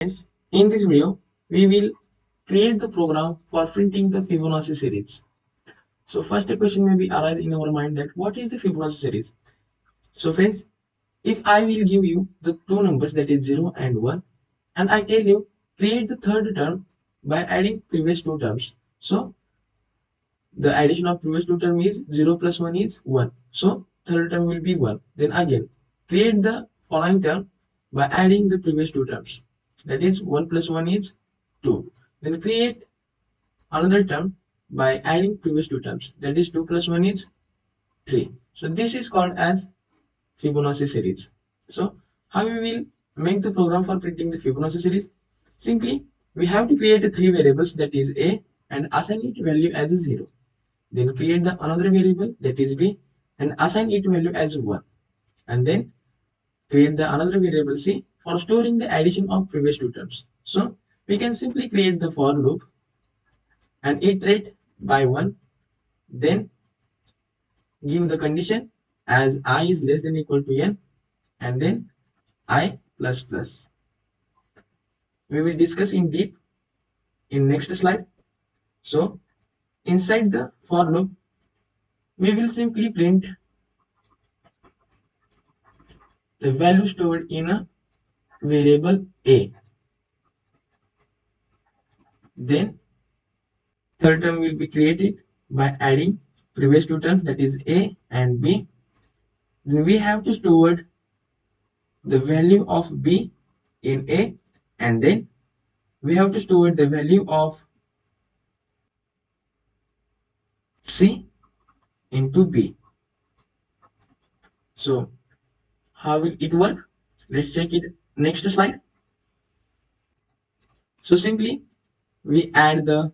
Friends, in this video, we will create the program for printing the Fibonacci series. So first a question may be arise in our mind that what is the Fibonacci series? So friends, if I will give you the two numbers that is 0 and 1 and I tell you create the third term by adding previous two terms. So the addition of previous two term is 0 plus 1 is 1. So third term will be 1. Then again create the following term by adding the previous two terms. That is 1 plus 1 is 2. Then create another term by adding previous two terms. That is 2 plus 1 is 3. So this is called as Fibonacci series. So how we will make the program for printing the Fibonacci series? Simply we have to create three variables, that is a, and assign it value as a 0. Then create the another variable, that is b, and assign it value as 1. And then create the another variable c for storing the addition of previous two terms. So we can simply create the for loop and iterate by 1, then give the condition as I is less than equal to n, and then I plus plus. We will discuss in deep in next slide. So inside the for loop, we will simply print the value stored in a variable a. Then third term will be created by adding previous two terms, that is a and b. Then we have to store the value of b in a, and then we have to store the value of c into b. So how will it work? Let's check it next slide. So simply we add the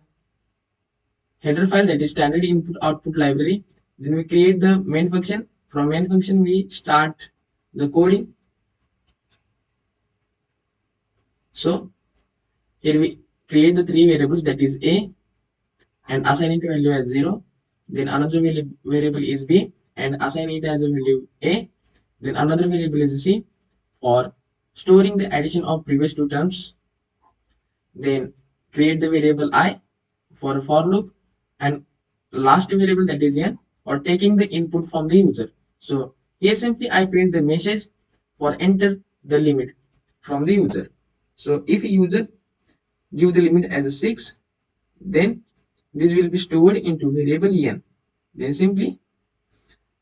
header file, that is standard input output library. Then we create the main function. From main function we start the coding. So here we create the three variables, that is a, and assign it value as 0. Then another variable is b and assign it as a value a. Then another variable is c for storing the addition of previous two terms. Then create the variable I for a for loop, and last variable, that is n, for taking the input from the user. So here simply I print the message for enter the limit from the user. So if user give the limit as a 6, then this will be stored into variable n. Then simply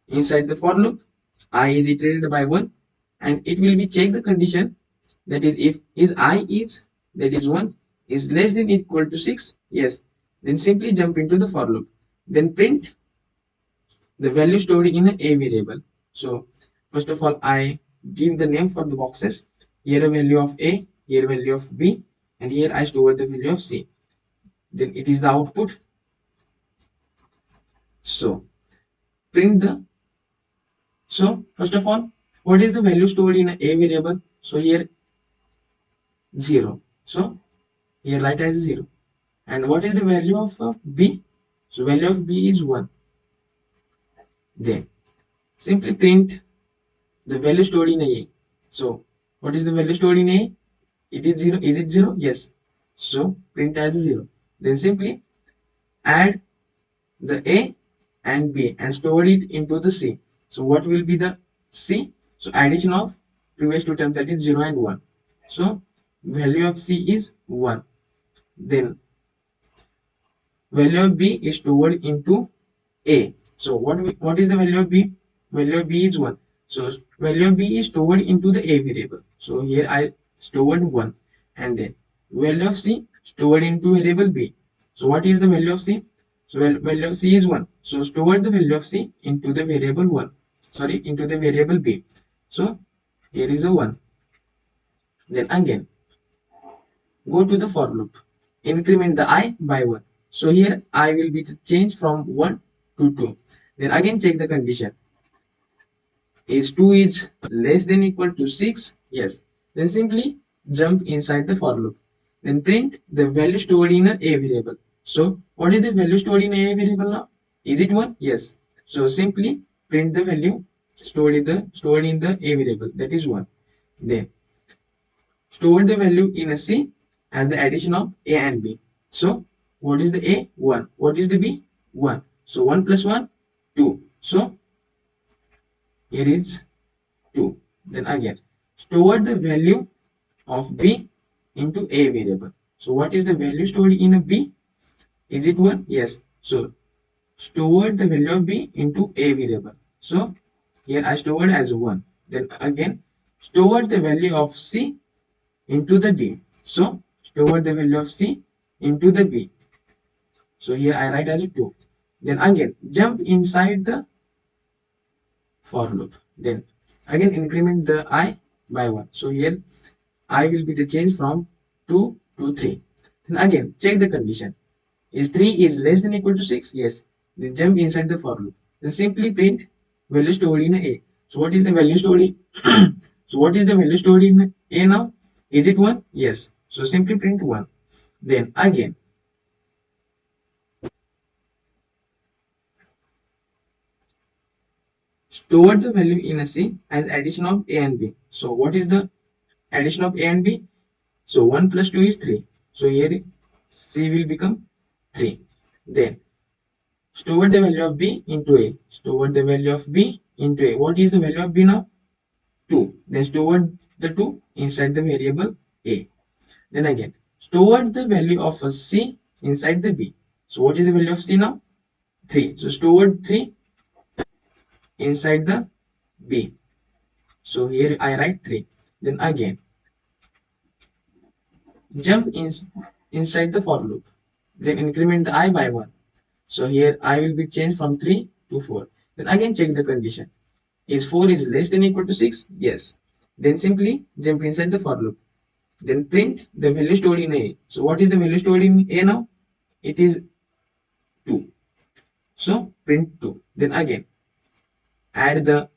inside the for loop, I is iterated by 1, and it will be check the condition, that is if is I is, that is 1, is less than equal to 6, yes, then simply jump into the for loop. Then print the value stored in a variable. So first of all I give the name for the boxes. Here a value of a, here a value of b, and here I store the value of c. Then it is the output. So print the, so first of all, what is the value stored in a variable? So here 0. So here write as 0. And what is the value of b? So value of b is 1. Then simply print the value stored in a. So what is the value stored in a? It is 0. Is it 0? Yes. So print as 0. Then simply add the a and b and store it into the c. So what will be the c? So addition of previous two terms, that is 0 and 1. So value of c is 1. Then value of b is stored into a. So what is the value of b? Value of b is 1. So value of b is stored into the a variable. So here I stored 1, and then value of c stored into variable b. So what is the value of c? So value of c is 1. So store the value of c into the variable 1. Sorry, into the variable b. So here is a 1. Then again go to the for loop. Increment the I by 1. So here I will be changed from 1 to 2. Then again check the condition. Is 2 is less than equal to 6? Yes. Then simply jump inside the for loop. Then print the value stored in a variable. So what is the value stored in a variable now? Is it 1? Yes. So simply print the value stored in the a variable, that is 1. Then store the value in a C as the addition of A and B. So what is the A? 1. What is the B? 1. So 1 plus 1, 2. So here is 2. Then again, store the value of B into A variable. So what is the value stored in a B? Is it 1? Yes. So store the value of B into A variable. So here I stored as 1. Then again, store the value of C into the D. So store the value of C into the B. So here I write as a 2. Then again, jump inside the for loop. Then again increment the I by 1. So here I will be the change from 2 to 3. Then again check the condition. Is 3 is less than equal to 6? Yes. Then jump inside the for loop. Then simply print value stored in A. So what is the value stored in? So what is the value stored in A now? Is it 1? Yes. So simply print 1. Then again store the value in a C as addition of A and B. So what is the addition of A and B? So 1 plus 2 is 3. So here C will become 3. Then store the value of B into A. Store the value of B into A. What is the value of B now? 2. Then store the 2 inside the variable A. Then again, store the value of a C inside the B. So what is the value of C now? 3. So store 3 inside the B. So here I write 3. Then again, jump inside the for loop. Then increment the I by 1. So here I will be changed from 3 to 4. Then again check the condition. Is 4 is less than equal to 6? Yes. Then simply jump inside the for loop. Then print the value stored in A. So what is the value stored in A now? It is 2. So print 2. Then again add the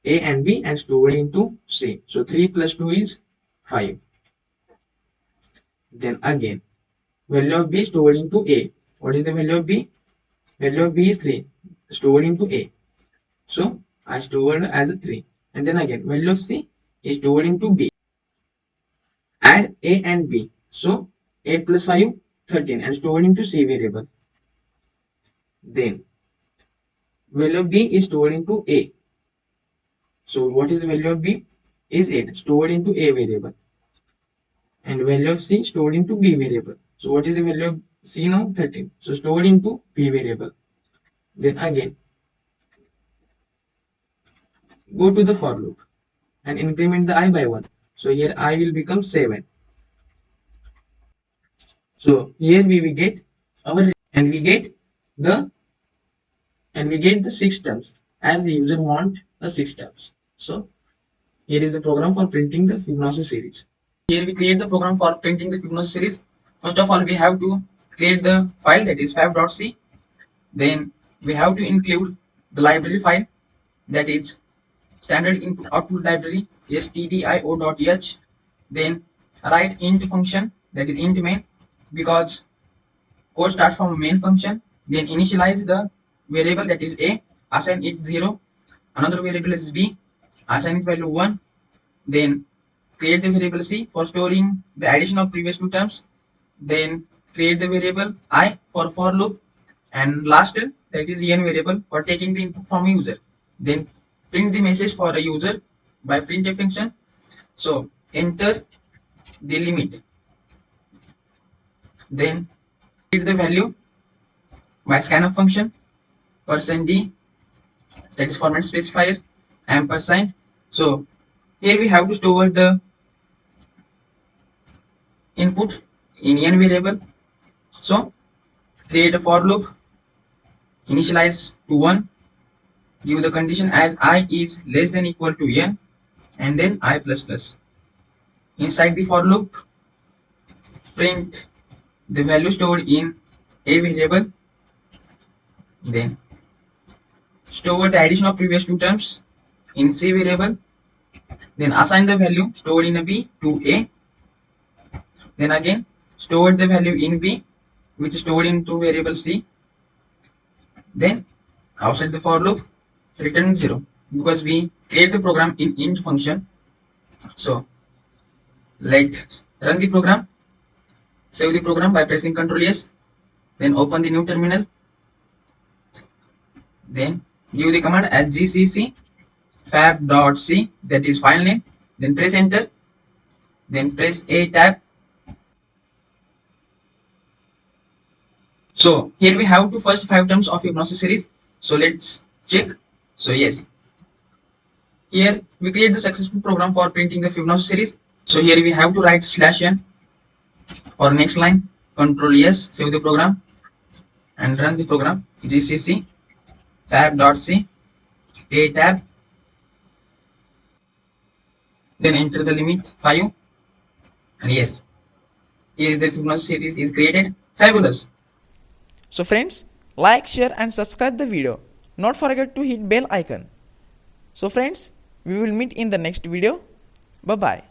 A and B and store it into C. So 3 plus 2 is 5. Then again value of B stored into A. What is the value of B? Value of B is 3 stored into A. So I stored as a 3. And then again value of C is stored into B. Add A and B. So 8 plus 5, 13 and stored into C variable. Then value of B is stored into A. So what is the value of B? Is 8 stored into A variable. And value of C stored into B variable. So what is the value of C now? 13. So stored into B variable. Then again go to the for loop and increment the I by 1. So here I will become 7. So here we will get our and we get the 6 terms as the user want a 6 terms. So here is the program for printing the Fibonacci series. Here we create the program for printing the Fibonacci series. First of all, we have to create the file that is fab.c. Then we have to include the library file that is standard input output library stdio.h. Then write int function that is int main because code starts from main function. Then initialize the variable that is a, assign it 0. Another variable is b, assign it value 1. Then create the variable c for storing the addition of previous two terms. Then create the variable I for loop, and last that is en variable for taking the input from user. Then print the message for a user by printf function. So enter the limit. Then read the value by scanf function, %d that is format specifier, ampersand. So here we have to store the input in n variable. So create a for loop, initialize to 1, give the condition as I is less than equal to n, and then I plus plus. Inside the for loop, print the value stored in a variable. Then store the addition of previous two terms in C variable. Then assign the value stored in a B to A. Then again store the value in B which is stored into variable C. Then outside the for loop return 0 because we create the program in int function. So Let's run the program. Save the program by pressing Ctrl S. Then open the new terminal. Then give the command as gcc fab.c, that is file name. Then press enter. Then press A tab. So here we have the first 5 terms of Fibonacci series. So let's check. So yes, here we create the successful program for printing the Fibonacci series. So here we have to write /n for next line. Ctrl S, save the program and run the program. gcc fab.c, A tab. Then enter the limit 5. And yes, here the Fibonacci series is created. Fabulous. So friends, like, share and subscribe the video. Not forget to hit bell icon. So friends, we will meet in the next video. Bye bye.